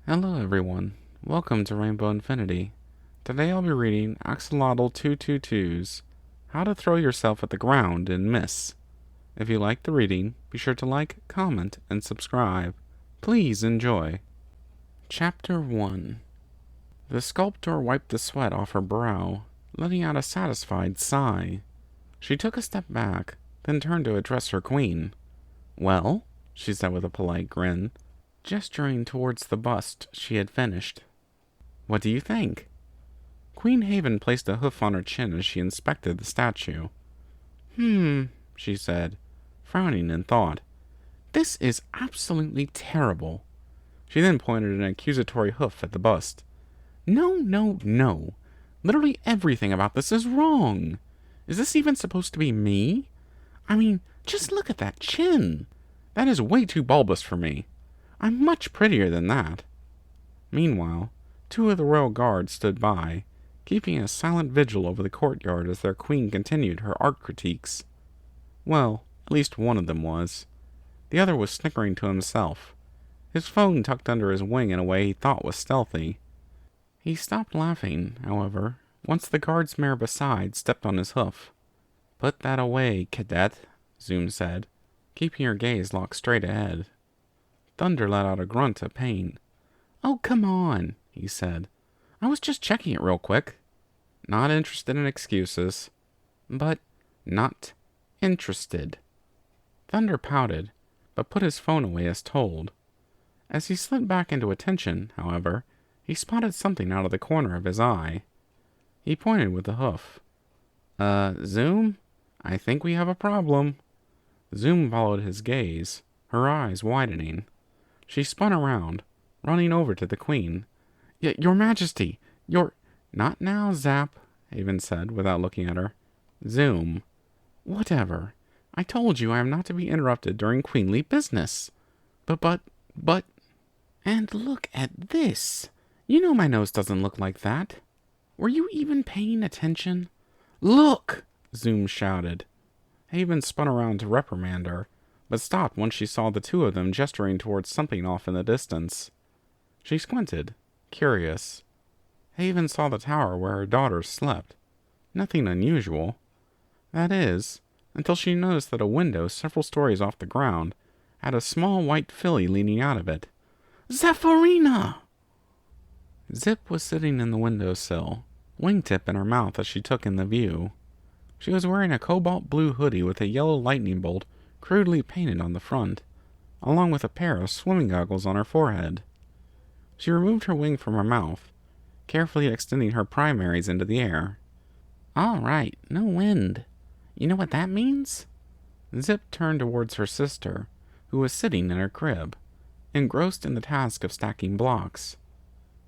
Hello everyone, welcome to Rainbow Infinity. Today I'll be reading Axolotl222's How to Throw Yourself at the Ground and Miss. If you like the reading, be sure to like, comment, and subscribe. Please enjoy. Chapter 1. The sculptor wiped the sweat off her brow, letting out a satisfied sigh. She took a step back, then turned to address her queen. "Well?" she said with a polite grin, gesturing towards the bust she had finished. "What do you think?" Queen Haven placed a hoof on her chin as she inspected the statue. She said, frowning in thought. "This is absolutely terrible." She then pointed an accusatory hoof at the bust. No, no, no. Literally everything about this is wrong. Is this even supposed to be me? I mean, just look at that chin. That is way too bulbous for me. I'm much prettier than that. Meanwhile, two of the royal guards stood by, keeping a silent vigil over the courtyard as their queen continued her art critiques. Well, at least one of them was. The other was snickering to himself, his phone tucked under his wing in a way he thought was stealthy. He stopped laughing, however, once the guard's mare beside stepped on his hoof. "Put that away, cadet," Zoom said, keeping her gaze locked straight ahead. Thunder let out a grunt of pain. "Oh, come on," he said. "I was just checking it real quick." "Not interested in excuses." "But not interested." Thunder pouted, but put his phone away as told. As he slid back into attention, however, he spotted something out of the corner of his eye. He pointed with the hoof. Zoom? I think we have a problem." Zoom followed his gaze, her eyes widening. She spun around, running over to the queen. Your Majesty, your—" "Not now, Zapp," Haven said, without looking at her. "Zoom." "Whatever. I told you I am not to be interrupted during queenly business." But... And look at this. You know my nose doesn't look like that. Were you even paying attention?" "Look!" Zoom shouted. Haven spun around to reprimand her, but stopped once she saw the two of them gesturing towards something off in the distance. She squinted, curious. Haven saw the tower where her daughters slept. Nothing unusual. That is, until she noticed that a window several stories off the ground had a small white filly leaning out of it. "Zephyrina!" Zipp was sitting in the windowsill, wingtip in her mouth as she took in the view. She was wearing a cobalt blue hoodie with a yellow lightning bolt crudely painted on the front, along with a pair of swimming goggles on her forehead. She removed her wing from her mouth, carefully extending her primaries into the air. "All right, no wind. You know what that means?" Zipp turned towards her sister, who was sitting in her crib, engrossed in the task of stacking blocks.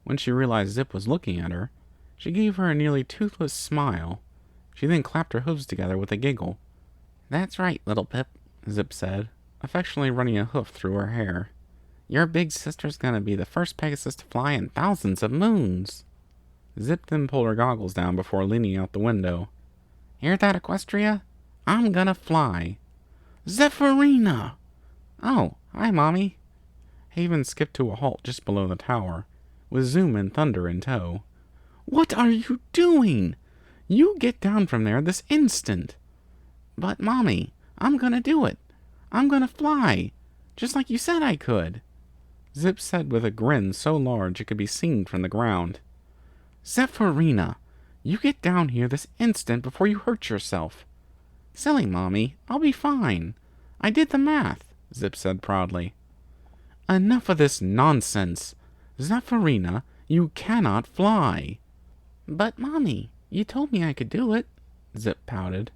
When she realized Zipp was looking at her, she gave her a nearly toothless smile. She then clapped her hooves together with a giggle. "That's right, little Pip," Zipp said, affectionately running a hoof through her hair. "Your big sister's gonna be the first Pegasus to fly in thousands of moons." Zipp then pulled her goggles down before leaning out the window. "Hear that, Equestria? I'm gonna fly." "Zephyrina!" "Oh, hi, Mommy." Haven skipped to a halt just below the tower, with Zoom and Thunder in tow. "What are you doing? You get down from there this instant." "But, Mommy, I'm gonna do it. I'm gonna fly, just like you said I could," Zipp said with a grin so large it could be seen from the ground. "Zephyrina, you get down here this instant before you hurt yourself." "Silly, Mommy, I'll be fine. I did the math," Zipp said proudly. "Enough of this nonsense. Zephyrina, you cannot fly." "But, Mommy, you told me I could do it," Zipp pouted.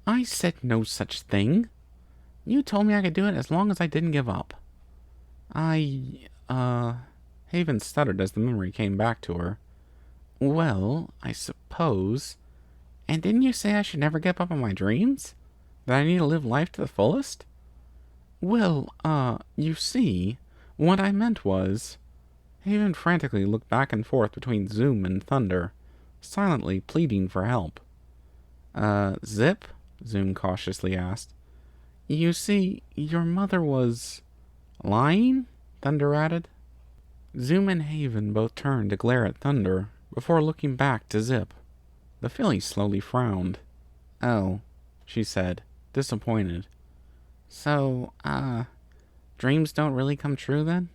"I said no such thing. You told me I could do it as long as I didn't give up." Haven stuttered as the memory came back to her. "Well, I suppose. And didn't you say I should never give up on my dreams? That I need to live life to the fullest?" "Well, you see, what I meant was..." Haven frantically looked back and forth between Zoom and Thunder, silently pleading for help. Zipp?" Zoom cautiously asked. "You see, your mother was..." "Lying?" Thunder added. Zoom and Haven both turned to glare at Thunder before looking back to Zipp. The filly slowly frowned. "Oh," she said, disappointed. "So, dreams don't really come true then?"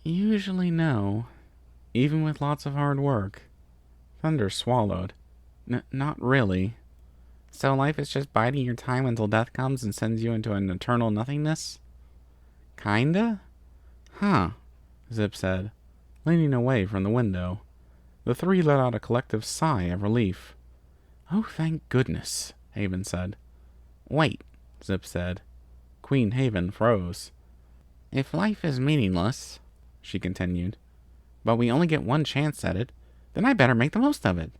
"Usually no, even with lots of hard work." Thunder swallowed. Not really. So life is just biding your time until death comes and sends you into an eternal nothingness? Kinda? Huh, Zipp said, leaning away from the window. The three let out a collective sigh of relief. "Oh, thank goodness," Haven said. "Wait," Zipp said. Queen Haven froze. "If life is meaningless," she continued, "but we only get one chance at it, then I better make the most of it."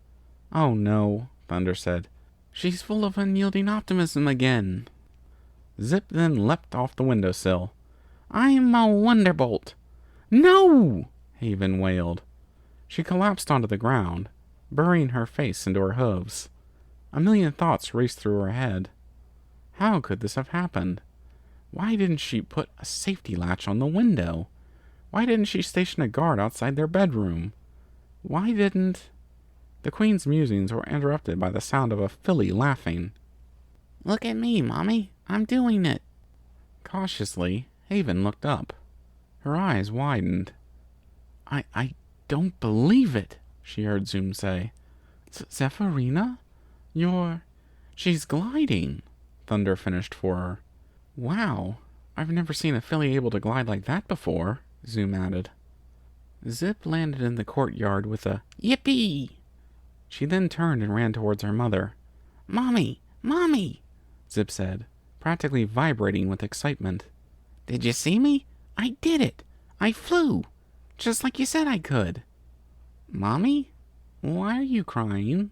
"Oh no," Thunder said. "She's full of unyielding optimism again." Zipp then leapt off the windowsill. "I'm a wonderbolt." "No!" Haven wailed. She collapsed onto the ground, burying her face into her hooves. A million thoughts raced through her head. How could this have happened? Why didn't she put a safety latch on the window? Why didn't she station a guard outside their bedroom? Why didn't... The Queen's musings were interrupted by the sound of a filly laughing. "Look at me, Mommy. I'm doing it." Cautiously, Haven looked up. Her eyes widened. I don't believe it," she heard Zoom say. "Zephyrina? She's gliding," Thunder finished for her. "Wow, I've never seen a filly able to glide like that before," Zoom added. Zipp landed in the courtyard with a "Yippee!" She then turned and ran towards her mother. "Mommy! Mommy!" Zipp said, practically vibrating with excitement. "Did you see me? I did it! I flew! Just like you said I could!" "Mommy? Why are you crying?"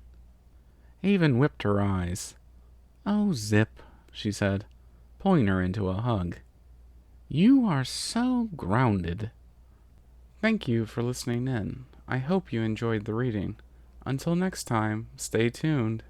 Haven whipped her eyes. "Oh, Zipp," she said, pulling her into a hug. "You are so grounded." Thank you for listening in. I hope you enjoyed the reading. Until next time, stay tuned.